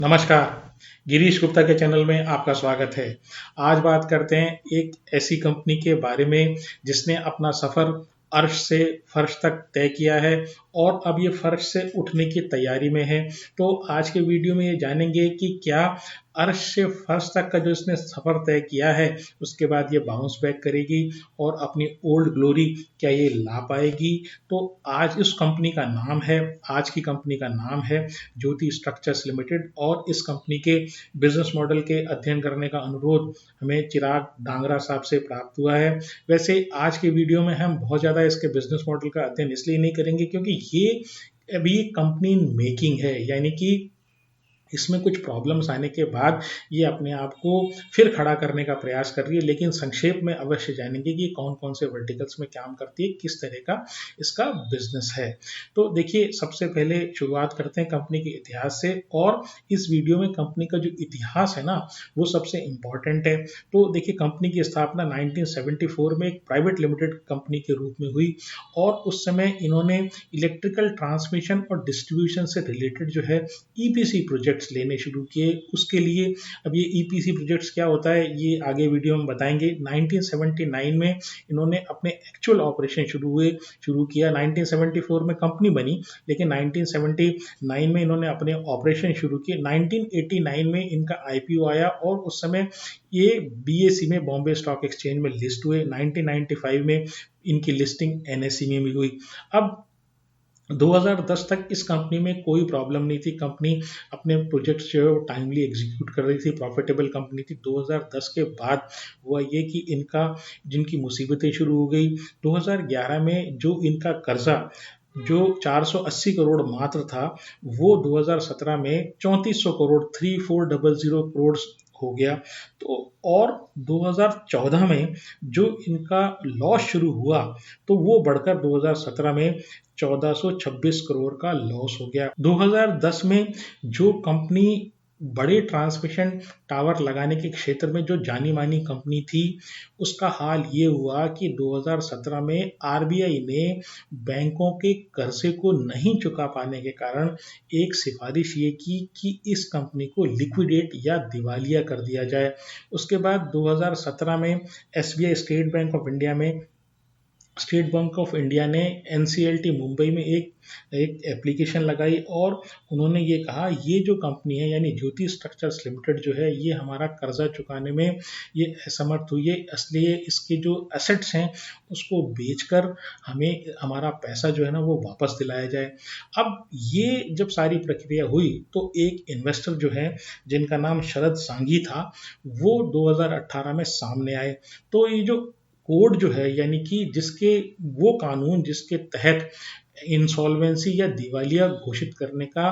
नमस्कार। गिरीश गुप्ता के चैनल में आपका स्वागत है। आज बात करते हैं एक ऐसी कंपनी के बारे में जिसने अपना सफ़र अर्श से फर्श तक तय किया है और अब ये फर्श से उठने की तैयारी में है। तो आज के वीडियो में ये जानेंगे कि क्या अर्श से फर्श तक का जो इसने सफ़र तय किया है उसके बाद ये बाउंस बैक करेगी और अपनी ओल्ड ग्लोरी क्या ये ला पाएगी। तो आज की कंपनी का नाम है ज्योति स्ट्रक्चर्स लिमिटेड और इस कंपनी के बिजनेस मॉडल के अध्ययन करने का अनुरोध हमें चिराग डांगरा साहब से प्राप्त हुआ है। वैसे आज के वीडियो में हम बहुत ज़्यादा इसके बिजनेस मॉडल का अध्ययन इसलिए नहीं करेंगे क्योंकि ये अभी कंपनी मेकिंग है, यानी कि इसमें कुछ प्रॉब्लम्स आने के बाद ये अपने आप को फिर खड़ा करने का प्रयास कर रही है। लेकिन संक्षेप में अवश्य जानेंगे कि कौन कौन से वर्टिकल्स में काम करती है, किस तरह का इसका बिजनेस है। तो देखिए, सबसे पहले शुरुआत करते हैं कंपनी के इतिहास से और इस वीडियो में कंपनी का जो इतिहास है ना वो सबसे इम्पॉर्टेंट है। तो देखिए, कंपनी की स्थापना 1974 में एक प्राइवेट लिमिटेड कंपनी के रूप में हुई और उस समय इन्होंने इलेक्ट्रिकल ट्रांसमिशन और डिस्ट्रीब्यूशन से रिलेटेड जो है ईपीसी प्रोजेक्ट लेने शुरू किए। उसके लिए अब ये ईपीसी प्रोजेक्ट्स क्या होता है ये आगे वीडियो में बताएंगे। 1979 में इन्होंने अपने एक्चुअल ऑपरेशन शुरू किया। 1974 में कंपनी बनी लेकिन 1979 में इन्होंने अपने ऑपरेशन शुरू किए। 1989 में इनका आईपीओ आया और उस समय ये बीएसई में, बॉम्बे स्टॉक एक्सचेंज में लिस्ट हुए। 1995 में इनकी लिस्टिंग एनएसई में भी हुई। अब 2010 तक इस कंपनी में कोई प्रॉब्लम नहीं थी। कंपनी अपने प्रोजेक्ट्स जो है वो टाइमली एग्जीक्यूट कर रही थी, प्रॉफिटेबल कंपनी थी। 2010 के बाद हुआ ये कि जिनकी मुसीबतें शुरू हो गई। 2011 में जो इनका कर्जा जो 480 करोड़ मात्र था वो 2017 में 3400 करोड़ 3400 करोड़ हो गया। तो और 2014 में जो इनका लॉस शुरू हुआ तो वो बढ़कर 2017 में 1426 करोड़ का लॉस हो गया। 2010 में जो कंपनी बड़े ट्रांसमिशन टावर लगाने के क्षेत्र में जो जानी मानी कंपनी थी उसका हाल ये हुआ कि 2017 में आरबीआई ने बैंकों के कर्जे को नहीं चुका पाने के कारण एक सिफारिश ये की कि इस कंपनी को लिक्विडेट या दिवालिया कर दिया जाए। उसके बाद 2017 में स्टेट बैंक ऑफ इंडिया ने एनसीएलटी मुंबई में एक एप्लीकेशन लगाई और उन्होंने ये कहा ये जो कंपनी है यानी ज्योति स्ट्रक्चर्स लिमिटेड जो है ये हमारा कर्जा चुकाने में ये असमर्थ हुई है, इसलिए इसके जो एसेट्स हैं उसको बेचकर हमें हमारा पैसा जो है ना वो वापस दिलाया जाए। अब ये जब सारी प्रक्रिया हुई तो एक इन्वेस्टर जो है जिनका नाम शरद सांघी था वो 2018 में सामने आए। तो ये जो कोड जो है यानी कि वो कानून जिसके तहत इंसॉल्वेंसी या दिवालिया घोषित करने का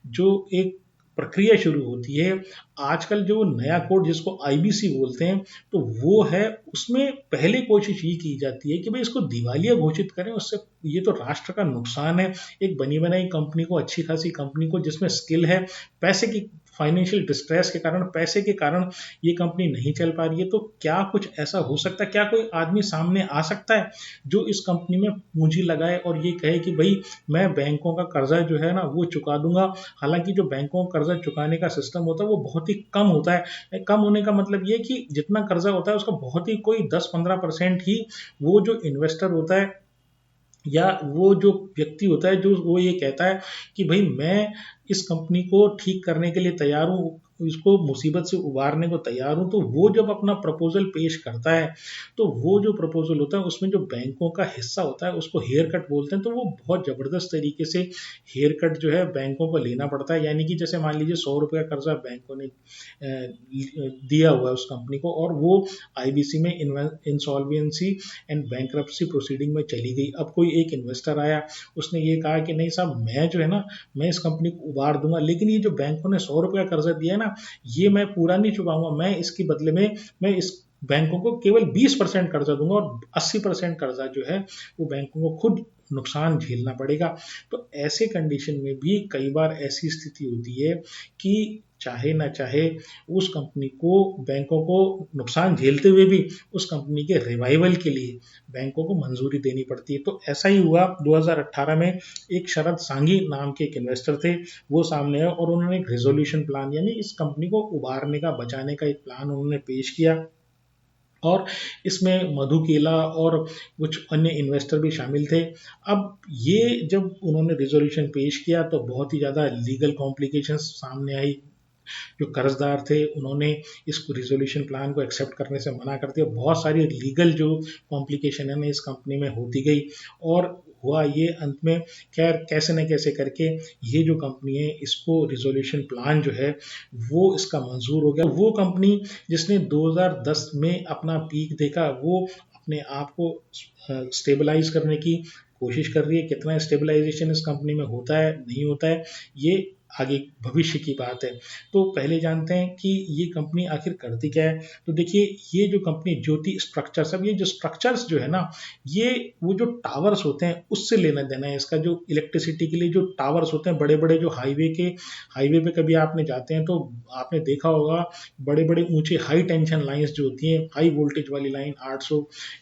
जो एक प्रक्रिया शुरू होती है, आजकल जो नया कोड जिसको आईबीसी बोलते हैं तो वो है, उसमें पहले कोशिश ये की जाती है कि भाई इसको दिवालिया घोषित करें। उससे ये तो राष्ट्र का नुकसान है। एक बनी बनाई कंपनी को, अच्छी खासी कंपनी को जिसमें स्किल है, पैसे की फाइनेंशियल डिस्ट्रेस के कारण, पैसे के कारण ये कंपनी नहीं चल पा रही है। तो क्या कुछ ऐसा हो सकता है, क्या कोई आदमी सामने आ सकता है जो इस कंपनी में पूंजी लगाए और ये कहे कि भाई मैं बैंकों का कर्जा जो है ना वो चुका दूंगा। हालांकि जो बैंकों का कर्जा चुकाने का सिस्टम होता है वो बहुत ही कम होता है। कम होने का मतलब ये कि जितना कर्जा होता है उसका बहुत ही कोई 10-15% ही वो जो इन्वेस्टर होता है या वो जो व्यक्ति होता है जो वो ये कहता है कि भाई मैं इस कंपनी को ठीक करने के लिए तैयार हूँ, इसको मुसीबत से उबारने को तैयार हूँ। तो वो जब अपना प्रपोजल पेश करता है तो वो जो प्रपोजल होता है उसमें जो बैंकों का हिस्सा होता है उसको हेयर कट बोलते हैं। तो वो बहुत ज़बरदस्त तरीके से हेयर कट जो है बैंकों को लेना पड़ता है। यानी कि जैसे मान लीजिए 100 रुपये का कर्जा बैंकों ने दिया हुआ है उस कंपनी को और वो आईबीसी में इंसॉल्वेंसी एंड बैंक्रप्सी प्रोसीडिंग में चली गई। अब कोई एक इन्वेस्टर आया, उसने ये कहा कि नहीं साहब मैं जो है ना मैं इस कंपनी को उबार दूंगा, लेकिन ये जो बैंकों ने 100 रुपये का कर्जा दिया है ना ये मैं पूरा नहीं चुकाऊंगा, मैं इसके बदले में मैं इस बैंकों को केवल 20% कर्जा दूंगा और 80% कर्जा जो है वो बैंकों को खुद नुकसान झेलना पड़ेगा। तो ऐसे कंडीशन में भी कई बार ऐसी स्थिति होती है कि चाहे ना चाहे उस कंपनी को, बैंकों को नुकसान झेलते हुए भी उस कंपनी के रिवाइवल के लिए बैंकों को मंजूरी देनी पड़ती है। तो ऐसा ही हुआ 2018 में। एक शरद सांघी नाम के एक इन्वेस्टर थे, वो सामने आए और उन्होंने एक रिजोल्यूशन प्लान यानी इस कंपनी को उबारने का, बचाने का एक प्लान उन्होंने पेश किया। और इसमें मधु केला और कुछ अन्य इन्वेस्टर भी शामिल थे। अब ये जब उन्होंने रिजोल्यूशन पेश किया तो बहुत ही ज़्यादा लीगल कॉम्प्लिकेशंस सामने आई। जो कर्जदार थे उन्होंने इस रिजोल्यूशन प्लान को एक्सेप्ट करने से मना कर दिया। बहुत सारी लीगल जो कॉम्प्लिकेशन है ना इस कंपनी में होती गई और हुआ ये अंत में, खैर कैसे न कैसे करके ये जो कंपनी है इसको रिजोल्यूशन प्लान जो है वो इसका मंजूर हो गया। वो कंपनी जिसने 2010 में अपना पीक देखा वो अपने आप को स्टेबलाइज करने की कोशिश कर रही है। कितना स्टेबलाइजेशन इस कंपनी में होता है नहीं होता है ये आगे भविष्य की बात है। तो पहले जानते हैं कि ये कंपनी आखिर करती क्या है। तो देखिए ये जो कंपनी ज्योति स्ट्रक्चर्स, अब ये जो स्ट्रक्चर्स जो है ना ये वो जो टावर्स होते हैं उससे लेना देना है इसका। जो इलेक्ट्रिसिटी के लिए जो टावर्स होते हैं बड़े बड़े, जो हाईवे पे कभी आपने जाते हैं तो आपने देखा होगा बड़े बड़े ऊंचे हाई टेंशन लाइन्स जो होती हैं, हाई वोल्टेज वाली लाइन 800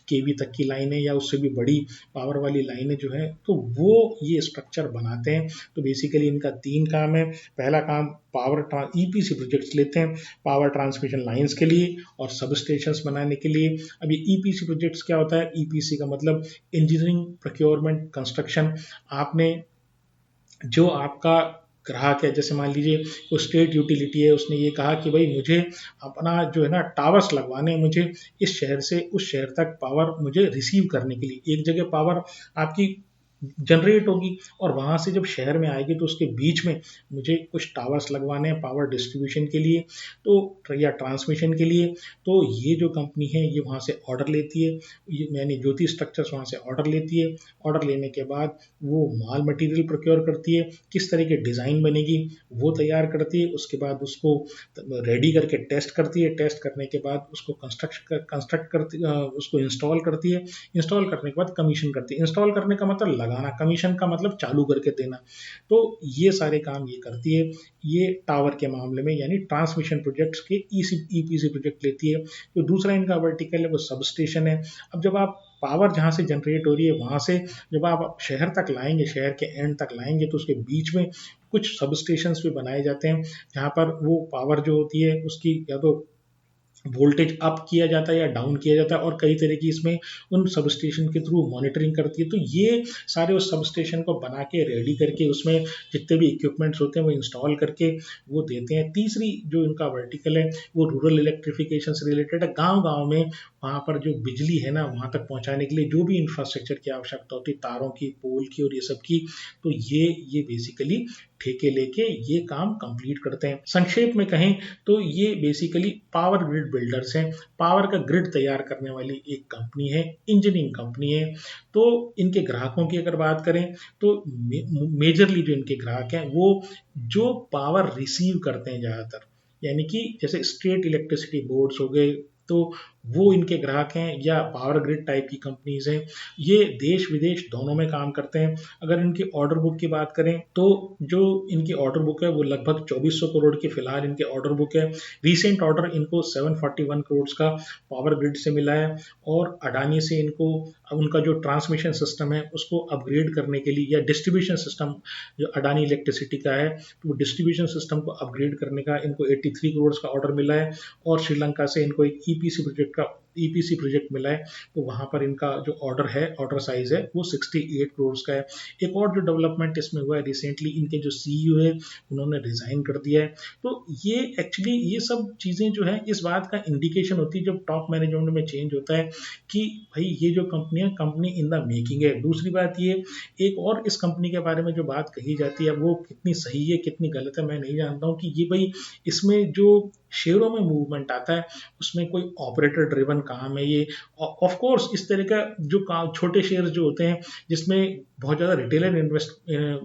केवी तक की लाइनें या उससे भी बड़ी पावर वाली लाइनें जो है तो वो ये स्ट्रक्चर बनाते हैं। तो बेसिकली इनका 3 काम है। पहला काम पावर ईपीसी प्रोजेक्ट्स लेते हैं पावर ट्रांसमिशन लाइंस के लिए और सब स्टेशंस बनाने के लिए। अब ये ईपीसी प्रोजेक्ट्स क्या होता है? ईपीसी का मतलब इंजीनियरिंग प्रोक्योरमेंट कंस्ट्रक्शन। आपने जो आपका ग्राहक है, जैसे मान लीजिए कोई स्टेट यूटिलिटी है, उसने ये कहा कि भाई मुझे अपना जो है ना टावर्स लगवाने, मुझे इस शहर से उस शहर तक पावर मुझे रिसीव करने के लिए, एक जगह पावर आपकी जनरेट होगी और वहां से जब शहर में आएगी तो उसके बीच में मुझे कुछ टावर्स लगवाने हैं पावर डिस्ट्रीब्यूशन के लिए तो या ट्रांसमिशन के लिए। तो ये जो कंपनी है ये वहां से ऑर्डर लेती है, यानी ज्योति स्ट्रक्चर्स वहां से ऑर्डर लेती है। ऑर्डर लेने के बाद वो माल मटेरियल प्रोक्योर करती है, किस तरह की डिज़ाइन बनेगी वो तैयार करती है, उसके बाद उसको रेडी करके टेस्ट करती है, टेस्ट करने के बाद उसको कंस्ट्रक्ट करती, उसको इंस्टॉल करती है, इंस्टॉल करने के बाद कमीशन करती है। इंस्टॉल करने का मतलब लगाना, कमीशन का मतलब चालू करके देना। तो ये सारे काम ये करती है। ये टावर के मामले में यानी ट्रांसमिशन प्रोजेक्ट्स के ईपीसी प्रोजेक्ट लेती है। तो दूसरा इनका वर्टिकल है वो सब स्टेशन है। अब जब आप पावर जहाँ से जनरेट हो रही है वहाँ से जब आप शहर तक लाएंगे, शहर के एंड तक लाएंगे तो उसके बीच में कुछ सब स्टेशन भी बनाए जाते हैं जहाँ पर वो पावर जो होती है उसकी या तो वोल्टेज अप किया जाता है या डाउन किया जाता है और कई तरह की इसमें उन सब स्टेशन के थ्रू मॉनिटरिंग करती है। तो ये सारे उस सब स्टेशन को बना के रेडी करके उसमें जितने भी इक्विपमेंट्स होते हैं वो इंस्टॉल करके वो देते हैं। तीसरी जो इनका वर्टिकल है वो रूरल इलेक्ट्रिफिकेशन से रिलेटेड है। गांव-गांव में वहाँ पर जो बिजली है ना वहाँ तक पहुँचाने के लिए जो भी इंफ्रास्ट्रक्चर की आवश्यकता होती है, तारों की, पोल की और ये सब की, तो ये बेसिकली ठेके लेके ये काम कंप्लीट करते हैं। संक्षेप में कहें तो ये बेसिकली पावर ग्रिड बिल्डर्स हैं। पावर का ग्रिड तैयार करने वाली एक कंपनी है, इंजीनियरिंग कंपनी है। तो इनके ग्राहकों की अगर बात करें तो मेजरली जो इनके ग्राहक हैं वो जो पावर रिसीव करते हैं ज़्यादातर, यानी कि जैसे स्टेट इलेक्ट्रिसिटी बोर्ड्स हो गए तो वो इनके ग्राहक हैं, या पावर ग्रिड टाइप की कंपनीज हैं। ये देश विदेश दोनों में काम करते हैं। अगर इनकी ऑर्डर बुक की बात करें तो जो इनकी ऑर्डर बुक है वो लगभग 2400 करोड़ की फिलहाल इनके ऑर्डर बुक है। रीसेंट ऑर्डर इनको 741 करोड़ का पावर ग्रिड से मिला है और अडानी से इनको उनका जो ट्रांसमिशन सिस्टम है उसको अपग्रेड करने के लिए, या डिस्ट्रीब्यूशन सिस्टम जो अडानी इलेक्ट्रिसिटी का है तो वो डिस्ट्रीब्यूशन सिस्टम को अपग्रेड करने का इनको 83 करोड़ का ऑर्डर मिला है। और श्रीलंका से इनको एक ईपीसी प्रोजेक्ट मिला है तो वहां पर इनका जो ऑर्डर साइज है वो 68 करोड़ का है। एक और जो डेवलपमेंट इसमें हुआ है रिसेंटली, इनके जो सीईओ है उन्होंने रिजाइन कर दिया है। तो ये एक्चुअली ये सब चीजें जो है इस बात का इंडिकेशन होती है जब टॉप मैनेजमेंट में चेंज होता है कि भाई ये जो कंपनी इन द मेकिंग है। दूसरी बात ये, एक और इस कंपनी के बारे में जो बात कही जाती है वो कितनी सही है कितनी गलत है मैं नहीं जानता हूँ, कि ये भाई इसमें जो शेयरों में मूवमेंट आता है उसमें कोई ऑपरेटर ड्रिवन काम है ये। ऑफ कोर्स इस तरह का जो काम, छोटे शेयर्स जो होते हैं जिसमें बहुत ज़्यादा रिटेलर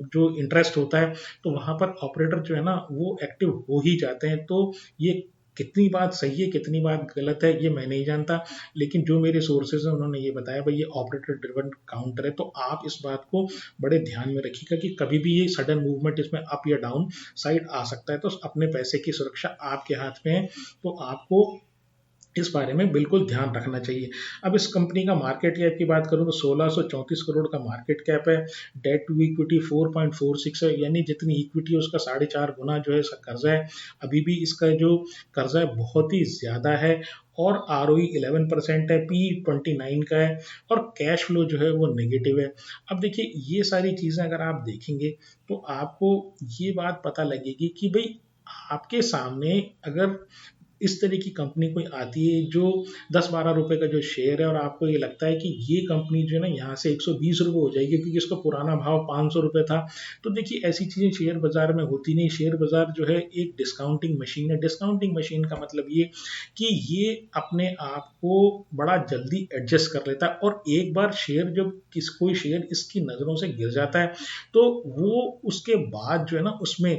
जो इंटरेस्ट होता है तो वहाँ पर ऑपरेटर जो है ना वो एक्टिव हो ही जाते हैं। तो ये कितनी बात सही है कितनी बात गलत है ये मैं नहीं जानता, लेकिन जो मेरे सोर्सेज हैं उन्होंने ये बताया भाई ये ऑपरेटर ड्रिवन काउंटर है। तो आप इस बात को बड़े ध्यान में रखिएगा कि कभी भी ये सडन मूवमेंट इसमें अप या डाउन साइड आ सकता है, तो अपने पैसे की सुरक्षा आपके हाथ में है, तो आपको इस बारे में बिल्कुल ध्यान रखना चाहिए। अब इस कंपनी का मार्केट कैप की बात करूँ तो 1634 करोड़ का मार्केट कैप है। डेट टू इक्विटी 4.46 है, यानी जितनी इक्विटी है उसका 4.5 गुना जो है इसका कर्जा है। अभी भी इसका जो कर्जा है बहुत ही ज़्यादा है, और ROE 11% है, पी 29 का है, और कैश फ्लो जो है वो नेगेटिव है। अब देखिए ये सारी चीज़ें अगर आप देखेंगे तो आपको ये बात पता लगेगी कि भाई आपके सामने अगर इस तरह की कंपनी कोई आती है जो 10-12 रुपए का जो शेयर है, और आपको ये लगता है कि ये कंपनी जो है ना यहाँ से 120 रुपये हो जाएगी क्योंकि इसका पुराना भाव 500 रुपये था। तो देखिए ऐसी चीज़ें शेयर बाजार में होती नहीं। शेयर बाजार जो है एक डिस्काउंटिंग मशीन है। डिस्काउंटिंग मशीन का मतलब ये कि ये अपने आप को बड़ा जल्दी एडजस्ट कर लेता है, और एक बार शेयर जब कोई शेयर इसकी नज़रों से गिर जाता है तो वो उसके बाद जो है ना उसमें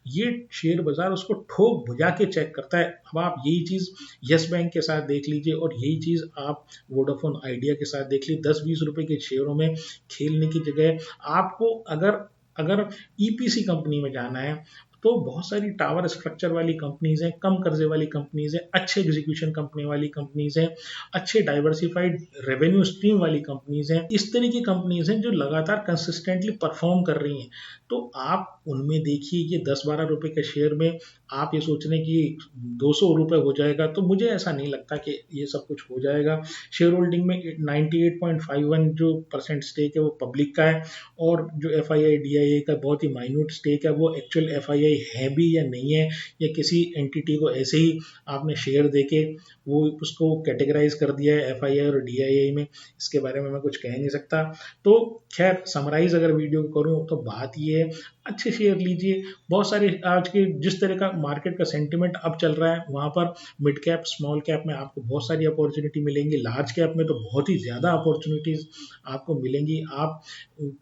ये शेयर बाजार उसको ठोक बुझा के चेक करता है। अब आप यही चीज़ यस बैंक के साथ देख लीजिए, और यही चीज़ आप वोडाफोन आइडिया के साथ देख लीजिए। 10-20 रुपए के शेयरों में खेलने की जगह आपको अगर अगर ईपीसी कंपनी में जाना है तो बहुत सारी टावर स्ट्रक्चर वाली कंपनीज हैं, कम कर्जे वाली कंपनीज हैं, अच्छे एग्जीक्यूशन कंपनी वाली कंपनीज हैं, अच्छे डाइवर्सिफाइड रेवेन्यू स्ट्रीम वाली कंपनीज हैं। इस तरह की कंपनीज हैं जो लगातार कंसिस्टेंटली परफॉर्म कर रही हैं। तो आप उनमें देखिए ये 10-12 रुपए के शेयर में आप ये सोच रहे हैं कि 200 रुपये हो जाएगा, तो मुझे ऐसा नहीं लगता कि ये सब कुछ हो जाएगा। शेयर होल्डिंग में 98.51 जो परसेंट स्टेक है वो पब्लिक का है, और जो FII-DIA का बहुत ही माइन्यूट स्टेक है वो एक्चुअल FII है भी या नहीं है, या किसी एंटिटी को ऐसे ही आपने शेयर देके वो उसको कैटेगराइज कर दिया है FII और DIA में, इसके बारे में मैं कुछ कह नहीं सकता। तो खैर समराइज अगर वीडियो को करूँ तो बात ये है, अच्छे शेयर लीजिए। बहुत सारे आज के जिस तरह का मार्केट का सेंटिमेंट अब चल रहा है वहाँ पर मिड कैप स्मॉल कैप में आपको बहुत सारी अपॉर्चुनिटी मिलेंगी, लार्ज कैप में तो बहुत ही ज़्यादा अपॉर्चुनिटीज़ आपको मिलेंगी। आप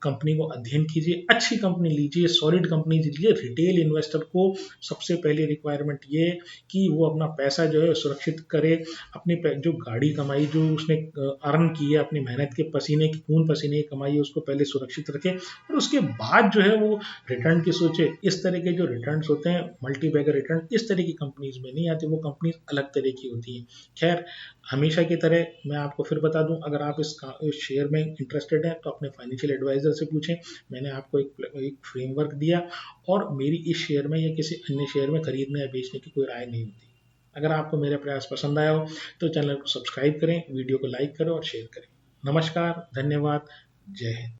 कंपनी को अध्ययन कीजिए, अच्छी कंपनी लीजिए, सॉलिड कंपनी लीजिए। रिटेल इन्वेस्टर को सबसे पहली रिक्वायरमेंट ये है कि वो अपना पैसा जो है सुरक्षित करे, अपनी जो गाड़ी कमाई जो उसने अर्न की है अपनी मेहनत के पसीने की खून पसीने की कमाई है उसको पहले सुरक्षित रखे, और उसके बाद जो है वो रिटर्न की सोचे। इस तरह के जो रिटर्न होते हैं मल्टी बैगर रिटर्न इस तरह की कंपनीज में नहीं आते, वो कंपनीज अलग तरह की होती हैं। खैर हमेशा की तरह मैं आपको फिर बता दूं, अगर आप इस शेयर में इंटरेस्टेड हैं तो अपने फाइनेंशियल एडवाइजर से पूछें। मैंने आपको एक फ्रेमवर्क दिया, और मेरी इस शेयर में या किसी अन्य शेयर में खरीदने या बेचने की कोई राय नहीं होती। अगर आपको मेरा प्रयास पसंद आया हो तो चैनल को सब्सक्राइब करें, वीडियो को लाइक करें और शेयर करें। नमस्कार, धन्यवाद, जय हिंद।